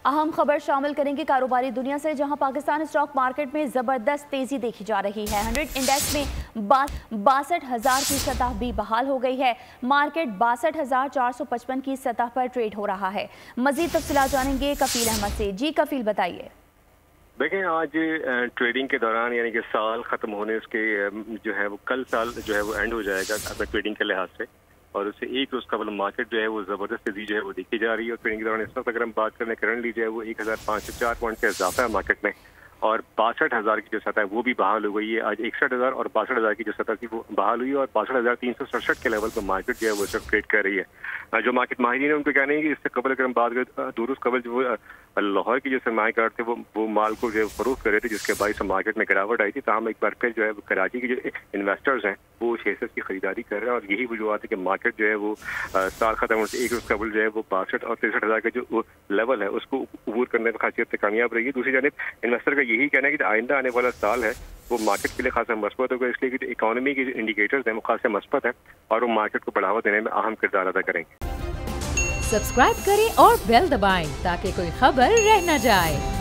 अहम खबर शामिल करेंगे कारोबारी दुनिया से, जहां पाकिस्तान स्टॉक मार्केट में जबरदस्त तेजी देखी जा रही है। 100 इंडेक्स में 62,000 की सतह भी बहाल हो गई है। मार्केट 62,455 की सतह पर ट्रेड हो रहा है। मजीद तफसीलात जानेंगे कफील अहमद से। जी कफील, बताइए। देखें, आज ट्रेडिंग के दौरान यानी कि साल खत्म होने उसके जो है वो कल साल जो है वो एंड हो जाएगा अपने ट्रेडिंग के लिहाज से, और उससे एक रोज कबल मार्केट जो है वो जबरदस्त तेजी जो है वो देखी जा रही है। और ट्रेडिंग के दौरान इस वक्त अगर हम बात करें करंटली जो है वो 1,504 पॉइंट का इजाफा है मार्केट में, और 62,000 की जो सतह है वो भी बहाल हो गई है। आज 61,000 और 62,000 की जो सतह थी वो बहाल हुई है, और 62,367 के लेवल पर मार्केट जो है वो सब ट्रेड कर रही है। जो मार्केट माहिरीन है उनको कहना है कि इससे कबल अगर हम बात करें दूर कबल जो लाहौर की जो सरमायाकार थे वो माल को जो है फरोख्त कर रहे थे, जिसके बाईस मार्केट में गिरावट आई थी। ताहम एक बार फिर जो है कराची के जो इन्वेस्टर्स हैं वो शेयर्स की खरीदारी कर रहे हैं, और यही वजूहत है कि मार्केट जो है वो साल खत्म होने से एक रोज कबल जो है वो 62 और 63,000 का जो लेवल है उसको अबूर करने में खासियत से कामयाब रही है। दूसरी जानिब इन्वेस्टर का यही कहना है कि आइंदा आने वाला साल है वो मार्केट के लिए खासा मस्बत होगा, इसलिए कि इकोनॉमी के जो इंडिकेटर्स हैं वो खासे मस्बत है और वो मार्केट को बढ़ावा देने में अहम किरदार अदा करेंगे। सब्सक्राइब करें और बेल दबाएं ताकि कोई खबर रह न जाए।